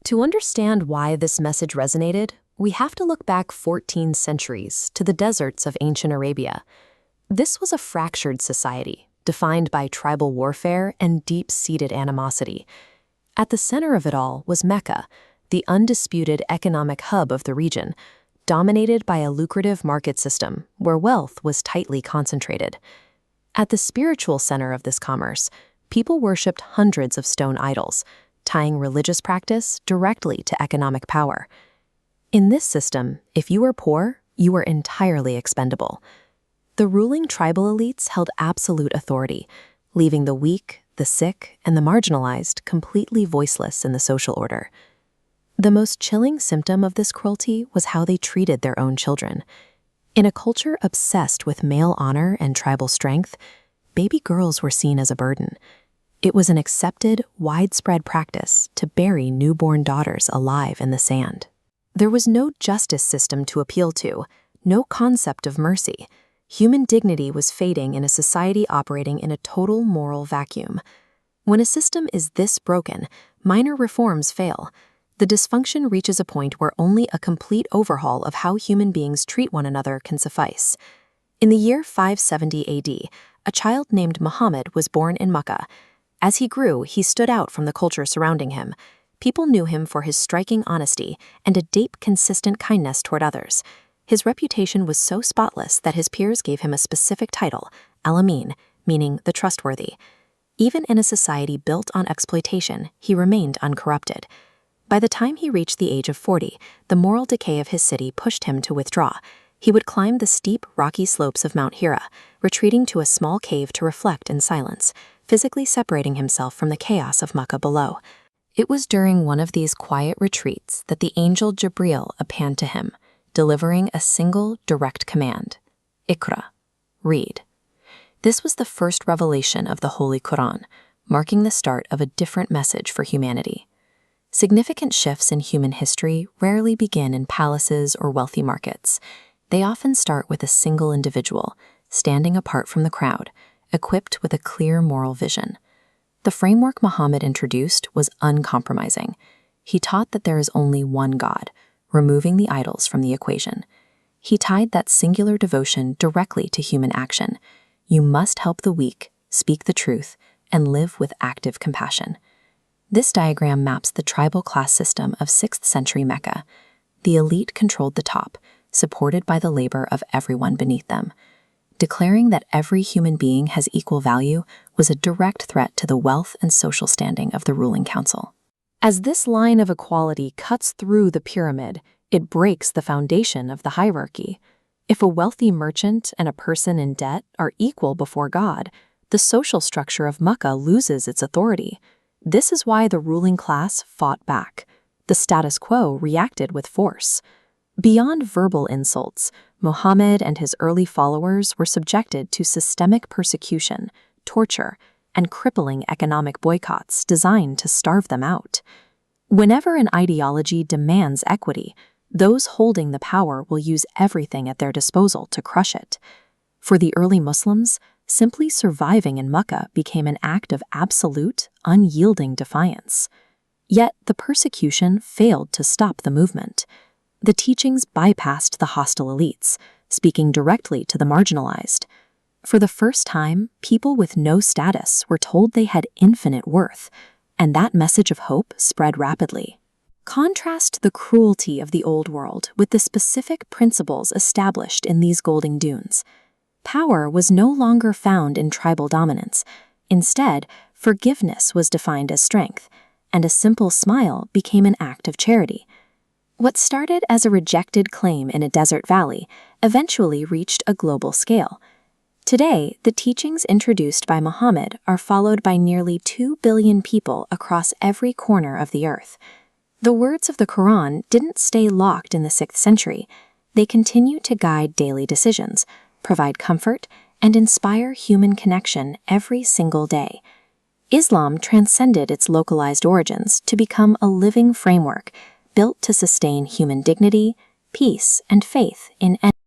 To understand why this message resonated, we have to look back 14 centuries to the deserts of ancient Arabia. This was a fractured society, defined by tribal warfare and deep-seated animosity. At the center of it all was Mecca, the undisputed economic hub of the region, dominated by a lucrative market system where wealth was tightly concentrated. At the spiritual center of this commerce, people worshipped hundreds of stone idols, tying religious practice directly to economic power. In this system, if you were poor, you were entirely expendable. The ruling tribal elites held absolute authority, leaving the weak, the sick, and the marginalized completely voiceless in the social order. The most chilling symptom of this cruelty was how they treated their own children. In a culture obsessed with male honor and tribal strength, baby girls were seen as a burden. It was an accepted, widespread practice to bury newborn daughters alive in the sand. There was no justice system to appeal to, no concept of mercy. Human dignity was fading in a society operating in a total moral vacuum. When a system is this broken, minor reforms fail. The dysfunction reaches a point where only a complete overhaul of how human beings treat one another can suffice. In the year 570 AD, a child named Muhammad was born in Mecca. As he grew, he stood out from the culture surrounding him. People knew him for his striking honesty and a deep, consistent kindness toward others. His reputation was so spotless that his peers gave him a specific title, Al-Amin, meaning the trustworthy. Even in a society built on exploitation, he remained uncorrupted. By the time he reached the age of 40, the moral decay of his city pushed him to withdraw. He would climb the steep, rocky slopes of Mount Hira, retreating to a small cave to reflect in silence, physically separating himself from the chaos of Mecca below. It was during one of these quiet retreats that the angel Jibril appeared to him, delivering a single, direct command: Iqra, read. This was the first revelation of the Holy Quran, marking the start of a different message for humanity. Significant shifts in human history rarely begin in palaces or wealthy markets. They often start with a single individual, standing apart from the crowd, equipped with a clear moral vision. The framework Muhammad introduced was uncompromising. He taught that there is only one God, removing the idols from the equation. He tied that singular devotion directly to human action. You must help the weak, speak the truth, and live with active compassion. This diagram maps the tribal class system of 6th century Mecca. The elite controlled the top, supported by the labor of everyone beneath them. Declaring that every human being has equal value was a direct threat to the wealth and social standing of the ruling council. As this line of equality cuts through the pyramid, it breaks the foundation of the hierarchy. If a wealthy merchant and a person in debt are equal before God, the social structure of Mecca loses its authority. This is why the ruling class fought back. The status quo reacted with force. Beyond verbal insults, Muhammad and his early followers were subjected to systemic persecution, torture, and crippling economic boycotts designed to starve them out. Whenever an ideology demands equity, those holding the power will use everything at their disposal to crush it. For the early Muslims, simply surviving in Mecca became an act of absolute, unyielding defiance. Yet the persecution failed to stop the movement. The teachings bypassed the hostile elites, speaking directly to the marginalized. For the first time, people with no status were told they had infinite worth, and that message of hope spread rapidly. Contrast the cruelty of the old world with the specific principles established in these golden dunes. Power was no longer found in tribal dominance. Instead, forgiveness was defined as strength, and a simple smile became an act of charity. What started as a rejected claim in a desert valley eventually reached a global scale. Today, the teachings introduced by Muhammad are followed by nearly 2 billion people across every corner of the earth. The words of the Quran didn't stay locked in the 6th century. They continue to guide daily decisions, provide comfort, and inspire human connection every single day. Islam transcended its localized origins to become a living framework built to sustain human dignity, peace, and faith in